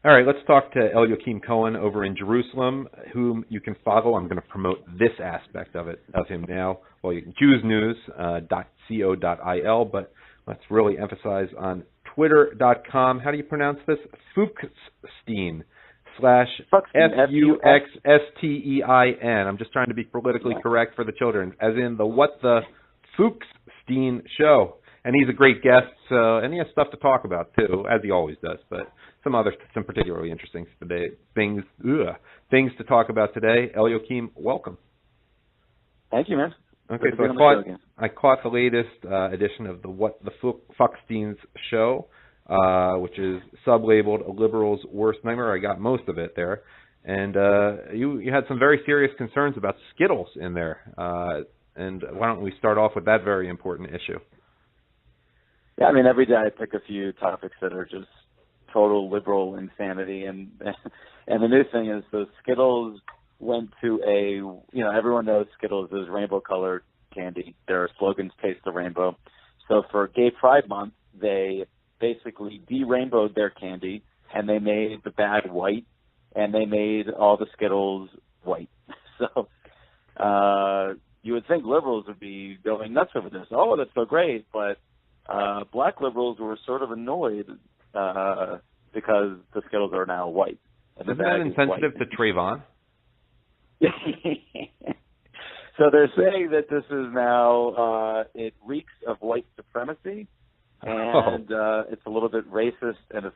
All right, let's talk to Elyokim Cohen over in Jerusalem, whom you can follow. I'm going to promote this aspect of him now. Well, you can JewsNews.co.il, but let's really emphasize on Twitter.com. How do you pronounce this? Fuxstein / Fuxstein. I'm just trying to be politically correct for the children, as in the What the Fuxstein Show. And he's a great guest, and he has stuff to talk about too, as he always does. But some particularly interesting things to talk about today. Elyokim, welcome. Thank you, man. Okay, so I caught the latest edition of the What the Fuxstein's Show, which is sublabeled "A Liberal's Worst Nightmare." I got most of it there, and you had some very serious concerns about Skittles in there. And why don't we start off with that very important issue? Yeah, I mean, every day I pick a few topics that are just total liberal insanity, and the new thing is the Skittles went to everyone knows Skittles is rainbow-colored candy. Their slogans taste the rainbow. So for Gay Pride Month, they basically de-rainbowed their candy, and they made the bag white, and they made all the Skittles white. So you would think liberals would be going nuts over this. Oh, that's so great, but black liberals were sort of annoyed because the Skittles are now white. Isn't that insensitive to Trayvon? So they're saying that this is now, it reeks of white supremacy, and it's a little bit racist. And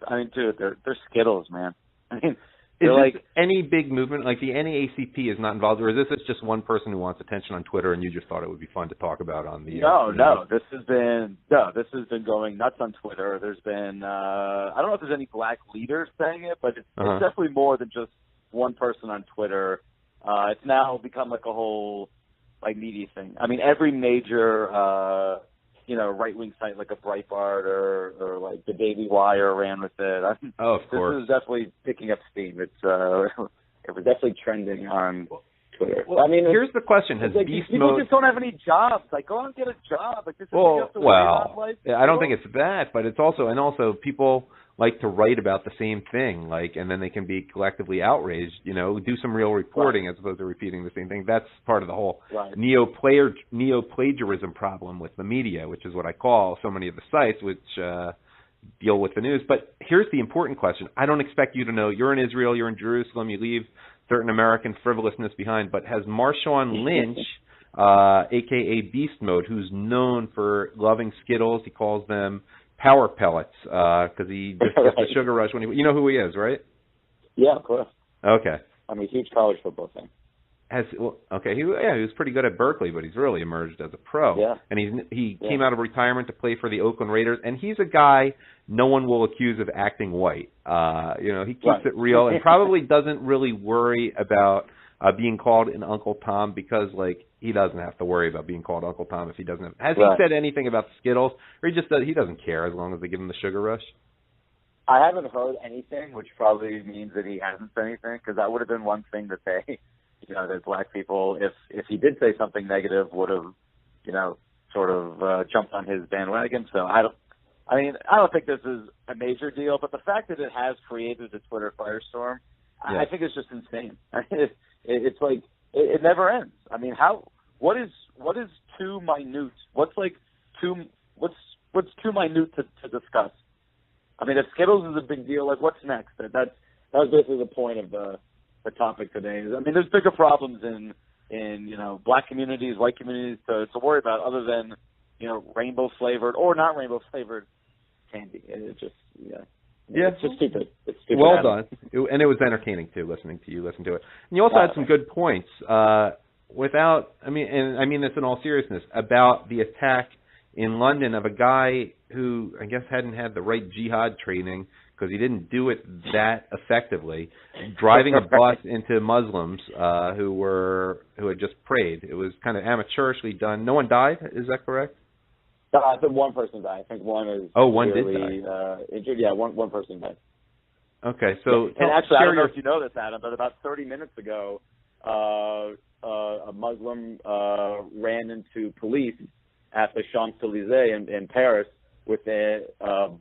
they're Skittles, man. I mean, is this any big movement? Like the NAACP is not involved, or is this just one person who wants attention on Twitter, and you just thought it would be fun to talk about on the? No. This has been going nuts on Twitter. There's been I don't know if there's any black leaders saying it, but it's definitely more than just one person on Twitter. It's now become like a whole media thing. I mean, every major right-wing site like a Breitbart or like the Daily Wire ran with it. Of course. This is definitely picking up steam. It was definitely trending on Twitter. Well, I mean, here's the question: Has beast people mode? Just don't have any jobs. Like, go out and get a job. Like, this is I don't think it's that, but it's also people like to write about the same thing, and then they can be collectively outraged. Do some real reporting as opposed to repeating the same thing. That's part of the whole neo-plagiarism problem with the media, which is what I call so many of the sites which deal with the news. But here's the important question: I don't expect you to know. You're in Israel. You're in Jerusalem. You leave certain American frivolousness behind. But has Marshawn Lynch, a.k.a. Beast Mode, who's known for loving Skittles, he calls them power pellets, because he just gets the sugar rush when you know who he is, right? Yeah, of course. Okay. I'm a huge college football fan. He was pretty good at Berkeley, but he's really emerged as a pro. Yeah. And he came out of retirement to play for the Oakland Raiders, and he's a guy no one will accuse of acting white. He keeps it real and probably doesn't really worry about being called an Uncle Tom because, he doesn't have to worry about being called Uncle Tom if he doesn't have. Has he said anything about the Skittles, or he doesn't care as long as they give him the sugar rush? I haven't heard anything, which probably means that he hasn't said anything, because that would have been one thing that that black people, if he did say something negative, would have, jumped on his bandwagon. So I don't think this is a major deal, but the fact that it has created a Twitter firestorm, I think it's just insane. It's like it never ends. I mean, what is too minute? What's too minute to discuss? I mean, if Skittles is a big deal, what's next? That was basically the point of the topic today. I mean, there's bigger problems in black communities, white communities to worry about other than rainbow flavored or not rainbow flavored candy. It's just it's just stupid. It's stupid. Well done, and it was entertaining too, listening to you listen to it. And you also had some good points. I mean this in all seriousness, about the attack in London of a guy who I guess hadn't had the right jihad training because he didn't do it that effectively, driving a bus into Muslims who had just prayed. It was kind of amateurishly done. No one died, is that correct? I think one person died. I think one is one did die. Injured. Yeah, one person died. Okay, so and actually, I don't know if you know this, Adam, but about 30 minutes ago, a Muslim ran into police at the Champs-Élysées in Paris with a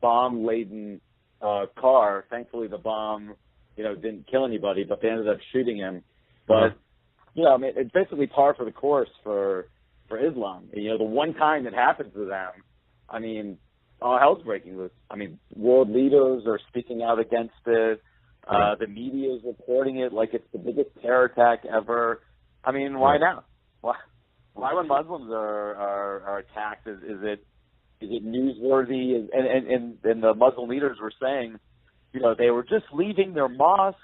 bomb-laden car. Thankfully, the bomb, didn't kill anybody, but they ended up shooting him. But, I mean, it's basically par for the course for Islam. The one time it happens to them, I mean, all hell's breaking loose. I mean, world leaders are speaking out against it. The media is reporting it like it's the biggest terror attack ever. I mean, why now? Why when Muslims are attacked, is it newsworthy? And the Muslim leaders were saying, they were just leaving their mosque.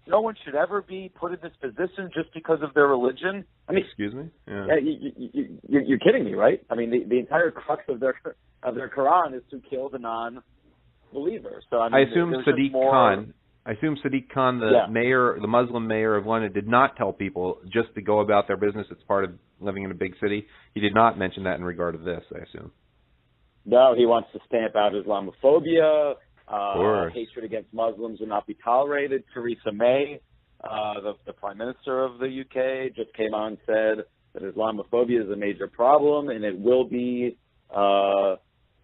No one should ever be put in this position just because of their religion. I mean, excuse me? Yeah. You're kidding me, right? I mean, the entire crux of their Quran is to kill the non-believer. So I assume Sadiq Khan, the mayor, the Muslim mayor of London, did not tell people just to go about their business. It's part of living in a big city. He did not mention that in regard to this, I assume. No, he wants to stamp out Islamophobia. Hatred against Muslims will not be tolerated. Theresa May, the Prime Minister of the UK, just came on and said that Islamophobia is a major problem and it will be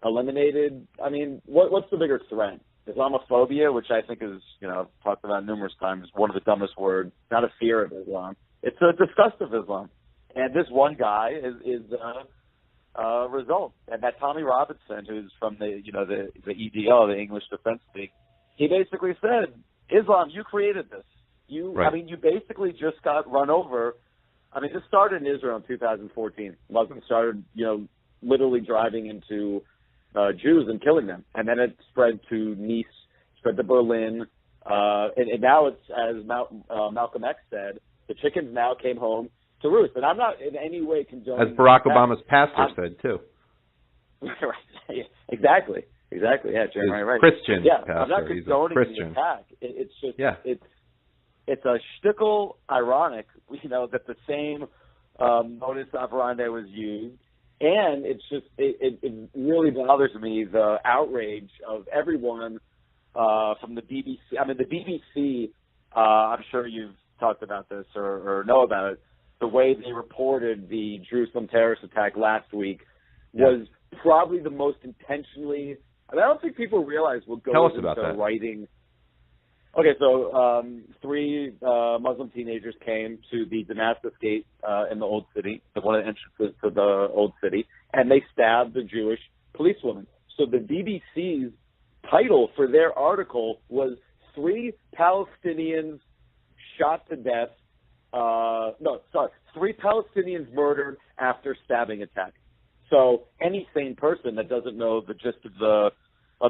eliminated. I mean, what's the bigger threat? Islamophobia, which I think is, I've talked about numerous times, one of the dumbest words, not a fear of Islam. It's a disgust of Islam. And this one guy is result. And that Tommy Robinson, who's from the EDL, the English Defense League, he basically said, Islam, you created this. I mean, you basically just got run over. I mean, this started in Israel in 2014. Muslims started, literally driving into Jews and killing them. And then it spread to Nice, spread to Berlin. And now it's, as Malcolm X said, the chickens now came home to roost. And I'm not in any way condoning... As Barack Obama's pastor said, too. Right. Exactly. Yeah, Jeremy, right. Christian pastor. I'm not condoning the attack. It's just... Yeah. It's a shtickle ironic, that the same modus operandi was used. And it's just, it really bothers me, the outrage of everyone from the BBC. I mean, the BBC, I'm sure you've talked about this or know about it, the way they reported the Jerusalem terrorist attack last week was probably the most intentionally, I don't think people realize what goes into writing. Okay, so 3 Muslim teenagers came to the Damascus Gate in the Old City, one of the entrances to the Old City, and they stabbed the Jewish policewoman. So the BBC's title for their article was 3 Palestinians shot to death. 3 Palestinians murdered after stabbing attack. So any sane person that doesn't know the gist of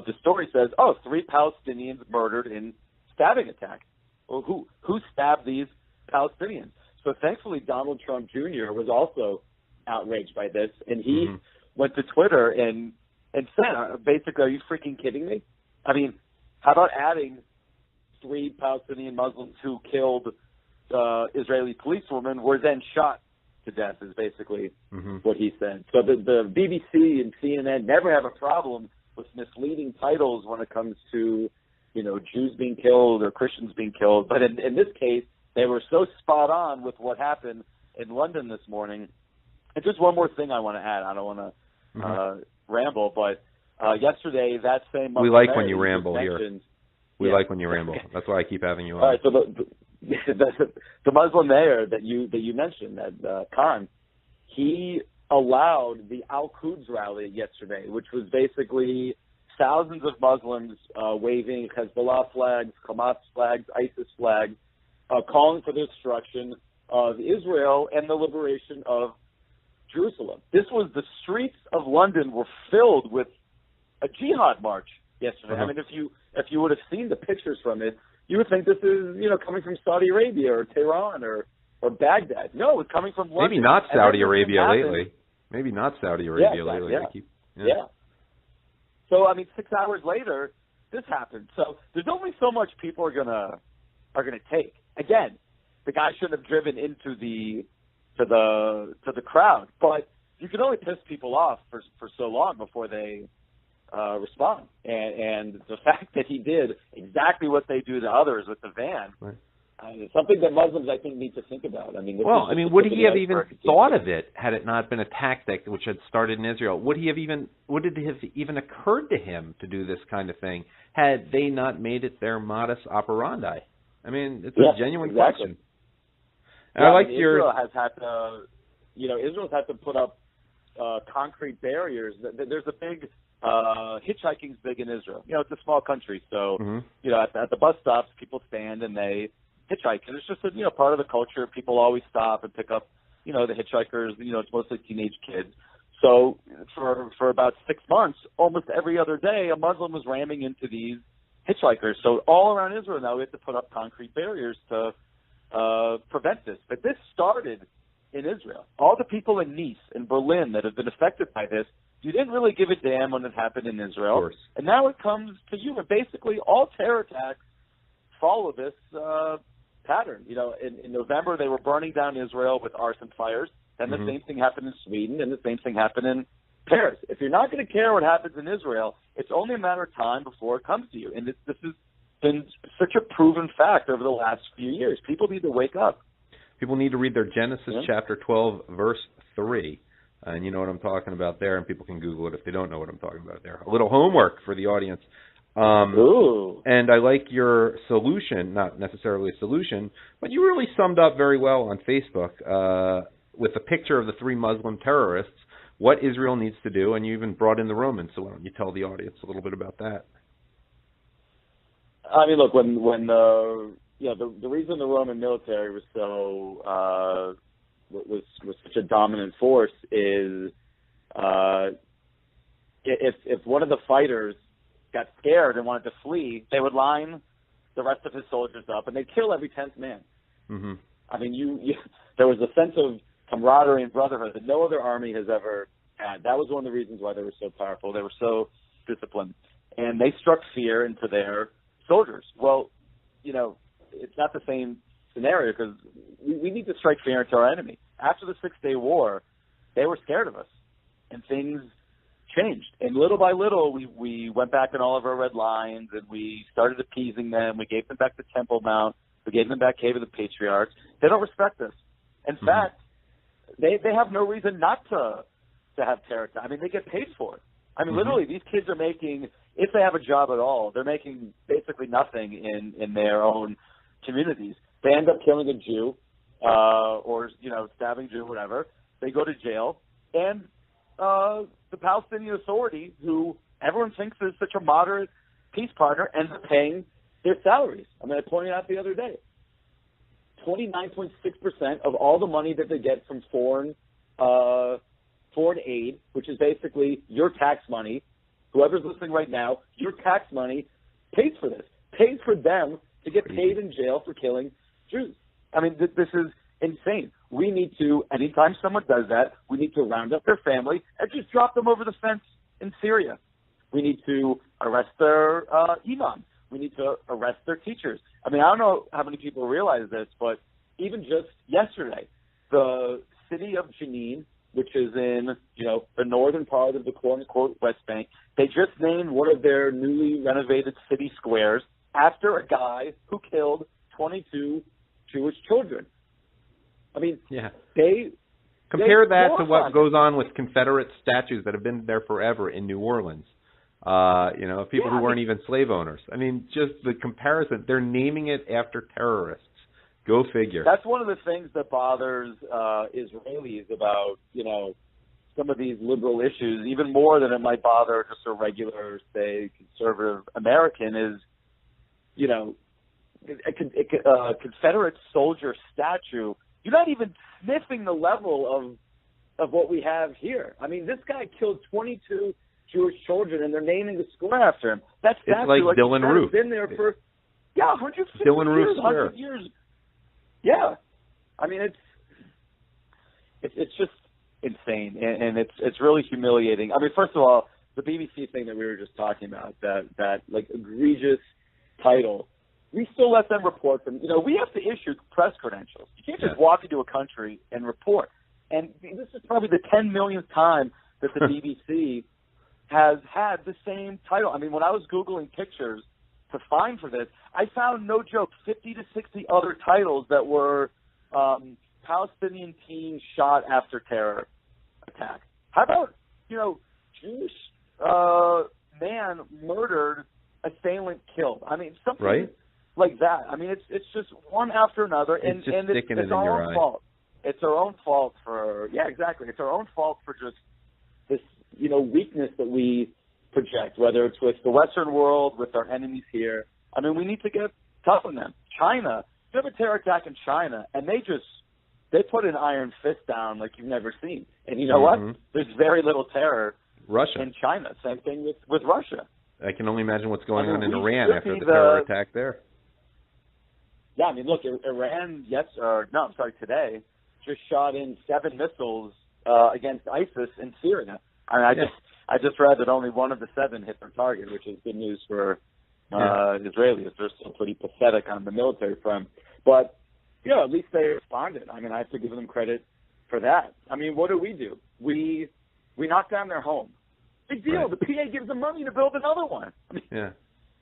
the story says, 3 Palestinians murdered in stabbing attack. Well, who stabbed these Palestinians? So thankfully, Donald Trump Jr. was also outraged by this, and he went to Twitter and said, basically, are you freaking kidding me? I mean, how about adding 3 Palestinian Muslims who killed Israeli policewoman were then shot to death, is basically what he said. So the BBC and CNN never have a problem with misleading titles when it comes to Jews being killed or Christians being killed. But in this case, they were so spot on with what happened in London this morning. And just one more thing I want to add. I don't want to ramble, but yesterday that same Muslim we like when you ramble here. We like when you ramble. That's why I keep having you on. All right, so the Muslim mayor that you mentioned, that Khan, he allowed the Al-Quds rally yesterday, which was basically thousands of Muslims waving Hezbollah flags, Hamas flags, ISIS flags, calling for the destruction of Israel and the liberation of Jerusalem. The streets of London were filled with a jihad march yesterday. I mean, if you would have seen the pictures from it, you would think this is coming from Saudi Arabia or Tehran or Baghdad. No, it's coming from London. Maybe not Saudi Arabia lately. Maybe not Saudi Arabia lately. Yeah. So, I mean, 6 hours later, this happened. So there's only so much people are gonna take. Again, the guy shouldn't have driven into the crowd, but you can only piss people off for so long before they respond. And the fact that he did exactly what they do to others with the van, something that Muslims, I think, need to think about. I mean, would he have even thought of it had it not been a tactic which had started in Israel? Would it have even occurred to him to do this kind of thing had they not made it their modus operandi? I mean, it's a genuine question. And I like Israel has had to, Israel's had to put up concrete barriers. There's a big hitchhiking's big in Israel. It's a small country, so at the bus stops, people stand and they hitchhike, and it's just a part of the culture. People always stop and pick up, the hitchhikers. It's mostly teenage kids. So for about 6 months, almost every other day, a Muslim was ramming into these hitchhikers. So all around Israel now we have to put up concrete barriers to prevent this. But this started in Israel. All the people in Nice and Berlin that have been affected by this, you didn't really give a damn when it happened in Israel. Of course. And now it comes to you. And basically all terror attacks follow this pattern. In November they were burning down Israel with arson fires. Then the same thing happened in Sweden, and the same thing happened in Paris. If you're not going to care what happens in Israel, it's only a matter of time before it comes to you. And this has been such a proven fact over the last few years. People need to wake up. People need to read their Genesis chapter 12, verse 3. And you know what I'm talking about there, and people can Google it if they don't know what I'm talking about there. A little homework for the audience. And I like your solution, not necessarily a solution, but you really summed up very well on Facebook with a picture of the 3 Muslim terrorists, what Israel needs to do, and you even brought in the Romans. So why don't you tell the audience a little bit about that? I mean, look, when the reason the Roman military was so was such a dominant force is if one of the fighters got scared and wanted to flee, they would line the rest of his soldiers up and they'd kill every 10th man. Mm-hmm. I mean, there was a sense of camaraderie and brotherhood that no other army has ever had. That was one of the reasons why they were so powerful. They were so disciplined, and they struck fear into their soldiers. Well, it's not the same scenario because we need to strike fear into our enemy. After the 6-Day War, they were scared of us, and things changed. And little by little, we went back on all of our red lines, and we started appeasing them. We gave them back the Temple Mount. We gave them back Cave of the Patriarchs. They don't respect us. In fact, they have no reason not to have terror. I mean, they get paid for it. I mean, literally, these kids are making, if they have a job at all, they're making basically nothing in their own communities. They end up killing a Jew or, stabbing a Jew, whatever. They go to jail. And the Palestinian Authority, who everyone thinks is such a moderate peace partner, ends up paying their salaries. I mean, I pointed out the other day, 29.6% of all the money that they get from foreign aid, which is basically your tax money. Whoever's listening right now, your tax money pays for this, pays for them to get paid in jail for killing Jews. I mean, this is insane. We need to, anytime someone does that, we need to round up their family and just drop them over the fence in Syria. We need to arrest their imam. We need to arrest their teachers. I mean, I don't know how many people realize this, but even just yesterday, the city of Jenin, which is in, the northern part of the quote-unquote West Bank, they just named one of their newly renovated city squares after a guy who killed 22 Jewish children. I mean, compare that to what goes on with Confederate statues that have been there forever in New Orleans. People who weren't even slave owners. I mean, just the comparison. They're naming it after terrorists. Go figure. That's one of the things that bothers Israelis about, some of these liberal issues, even more than it might bother just a regular, say, conservative American, is, a Confederate soldier statue. You're not even sniffing the level of what we have here. I mean, this guy killed 22 Jewish children, and they're naming the square after him. That statue, like Dylan Roof, been there for 150 Dylan years, Roof 100 years. Yeah, I mean it's just insane, and it's really humiliating. I mean, first of all, the BBC thing that we were just talking about, that like egregious title, we still let them report them. We have to issue press credentials. You can't just walk into a country and report. And this is probably the 10 millionth time that the BBC has had the same title. I mean, when I was Googling pictures to find for this. I found, no joke, 50 to 60 other titles that were Palestinian teen shot after terror attack. How about, Jewish man murdered, assailant killed? I mean, something like that. I mean, it's just one after another, and it's our own fault. It's our own fault for exactly. It's our own fault for just this weakness that we project, whether it's with the Western world, with our enemies here. I mean, we need to get tough on them. China, you have a terror attack in China, and they put an iron fist down like you've never seen. And you know what? There's very little terror in China. Same thing with Russia. I can only imagine what's going on in Iran after the terror attack there. Yeah, I mean, look, Iran, today, just shot in 7 missiles against ISIS in Syria. I mean, I just read that only one of the 7 hit their target, which is good news for Israelis. They're still pretty pathetic on the military front. But, at least they responded. I mean, I have to give them credit for that. I mean, what do? We knock down their home. Big deal. Right. The PA gives them money to build another one. I mean,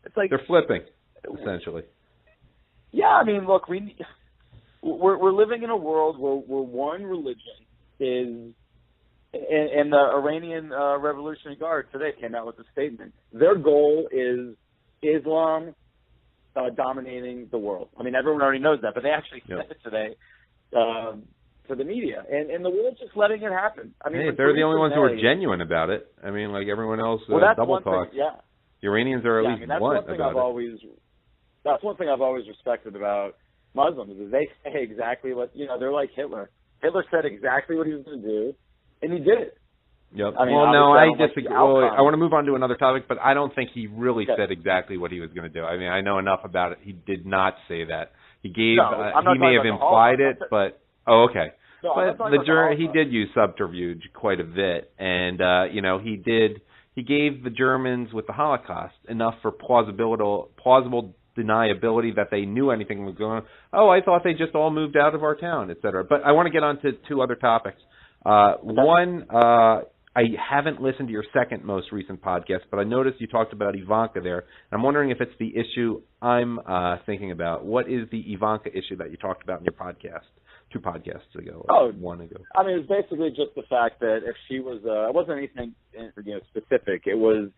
it's like they're flipping, essentially. Yeah, I mean, look, we're living in a world where one religion is, and the Iranian Revolutionary Guard today came out with a statement. Their goal is Islam dominating the world. I mean, everyone already knows that, but they actually said it today to the media, and the world's just letting it happen. I mean, they're the only ones who are genuine about it. I mean, like everyone else, double talk. The Iranians are at least blunt about it. That's one thing I've always respected about Muslims is they say exactly what they're like Hitler. Hitler said exactly what he was going to do, and he did it. Yep. I mean, I disagree. I want to move on to another topic, but I don't think he really said exactly what he was going to do. I mean, I know enough about it. He did not say that. He gave. He may have implied it, but okay. No, but he did use subterfuge quite a bit, and he did. He gave the Germans with the Holocaust enough for plausible deniability that they knew anything was going on. Oh, I thought they just all moved out of our town, etc. But I want to get on to 2 other topics. One, I haven't listened to your second most recent podcast, but I noticed you talked about Ivanka there. I'm wondering if it's the issue I'm thinking about. What is the Ivanka issue that you talked about in your podcast 2 podcasts ago or 1 ago? I mean, it was basically just the fact that if she was, it wasn't anything specific. It was,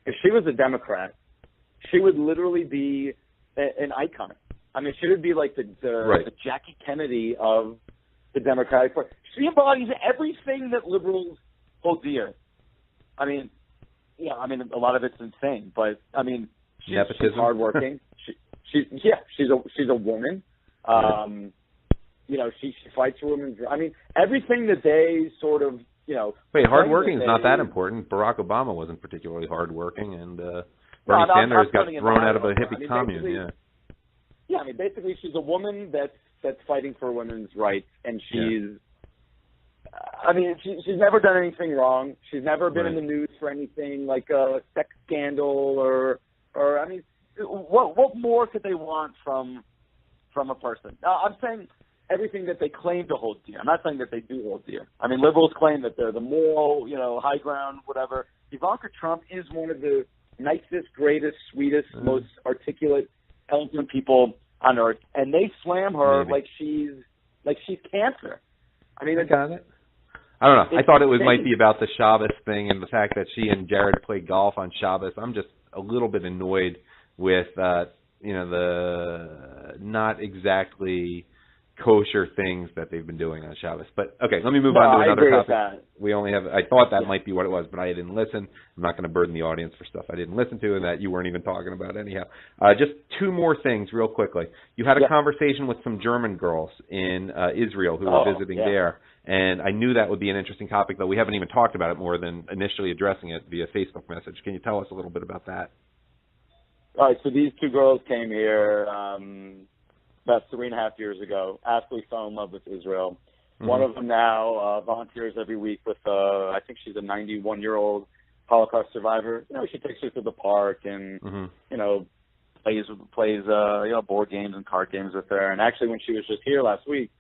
if she was a Democrat, she would literally be an icon. I mean, she would be like the Jackie Kennedy of the Democratic Party. She embodies everything that liberals hold dear. I mean, a lot of it's insane, but I mean, she's hardworking. She's a woman. She fights for women's. I mean, everything that they sort of Wait, hardworking is not that important. Barack Obama wasn't particularly hardworking, and Bernie Sanders got thrown out of a hippie commune. Yeah, I mean, basically, she's a woman that's fighting for women's rights, and she's. I mean, she's never done anything wrong. She's never been in the news for anything like a sex scandal or I mean, what more could they want from a person? Now, I'm saying everything that they claim to hold dear. I'm not saying that they do hold dear. I mean, liberals claim that they're the moral, high ground, whatever. Ivanka Trump is one of the nicest, greatest, sweetest, most articulate, eloquent people on earth, and they slam her like she's cancer. I mean, I got it. I don't know. I thought it might be about the Shabbos thing and the fact that she and Jared play golf on Shabbos. I'm just a little bit annoyed with the not exactly kosher things that they've been doing on Shabbos. But okay, let me move on to another topic. We only have. I thought that might be what it was, but I didn't listen. I'm not going to burden the audience for stuff I didn't listen to and that you weren't even talking about anyhow. Just 2 more things real quickly. You had a conversation with some German girls in Israel who were visiting there, and I knew that would be an interesting topic, though we haven't even talked about it more than initially addressing it via Facebook message. Can you tell us a little bit about that? All right, so these 2 girls came here about 3.5 years ago, absolutely fell in love with Israel. Mm-hmm. One of them now volunteers every week with, I think she's a 91-year-old Holocaust survivor. She takes her to the park and, plays board games and card games with her. And actually, when she was just here last week,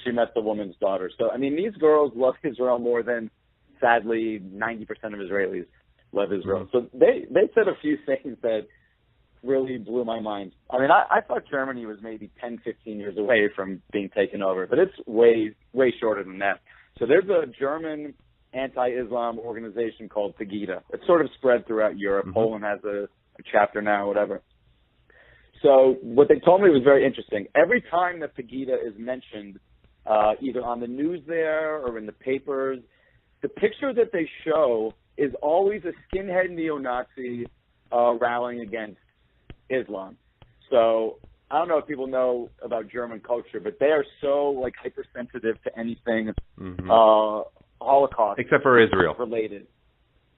she met the woman's daughter. So, I mean, these girls love Israel more than, sadly, 90% of Israelis love Israel. Mm-hmm. So they said a few things that really blew my mind. I mean, I thought Germany was maybe 10, 15 years away from being taken over, but it's way, way shorter than that. So there's a German anti-Islam organization called Pegida. It's sort of spread throughout Europe. Mm-hmm. Poland has a chapter now, whatever. So what they told me was very interesting. Every time that Pegida is mentioned, either on the news there or in the papers, the picture that they show is always a skinhead neo-Nazi rallying against Islam. So I don't know if people know about German culture, but they are so like hypersensitive to anything Holocaust, except for Israel related.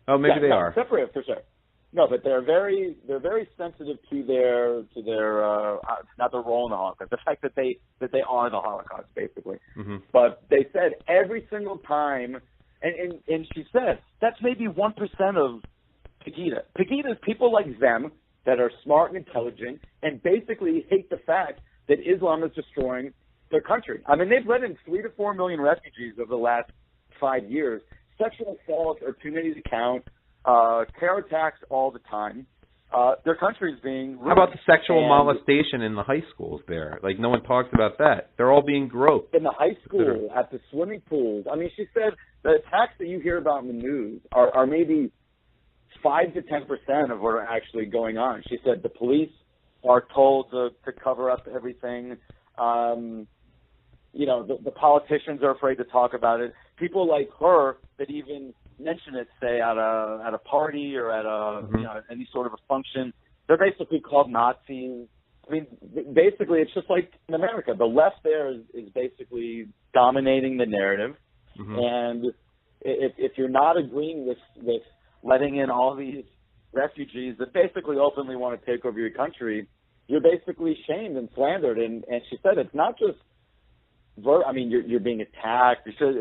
Oh, maybe they are. Except for sure. No, but they're very sensitive to their not their role in the Holocaust, the fact that they are the Holocaust basically. Mm-hmm. But they said every single time, and she said that's maybe 1% of Pegida. Pegida is people like them that are smart and intelligent and basically hate the fact that Islam is destroying their country. I mean, they've let in 3 to 4 million refugees over the last 5 years. Sexual assaults are too many to count. Terror attacks all the time. Their country is being ruined. How about the sexual molestation in the high schools there? Like, no one talks about that. They're all being groped. In the high school, at the swimming pools. I mean, she said the attacks that you hear about in the news are maybe 5 to 10% of what are actually going on. She said the police are told to cover up everything. You know, the politicians are afraid to talk about it. People like her that even mention it, say at a party or at a you know, any sort of a function, they're basically called Nazis. I mean, basically, it's just like in America. The left there is basically dominating the narrative, and if you're not agreeing with letting in all these refugees that basically openly want to take over your country, you're basically shamed and slandered. And she said it's not just I mean, you're being attacked. They said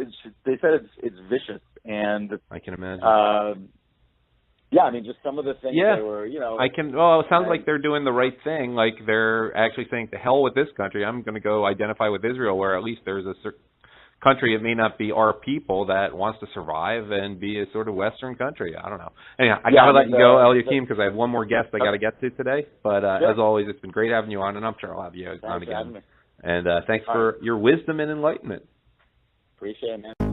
it's vicious, and I can imagine. Yeah, I mean, just some of the things they were, you know. Well, it sounds like they're doing the right thing. Like they're actually saying, "To hell with this country. I'm going to go identify with Israel, where at least there's a country. It may not be our people that wants to survive and be a sort of Western country. I don't know. Anyhow, I got to let you go, Elyokim, because I have one more guest I got to get to today. But as always, it's been great having you on, and I'm sure I'll have you on again. And thanks for your wisdom and enlightenment. Appreciate it, man.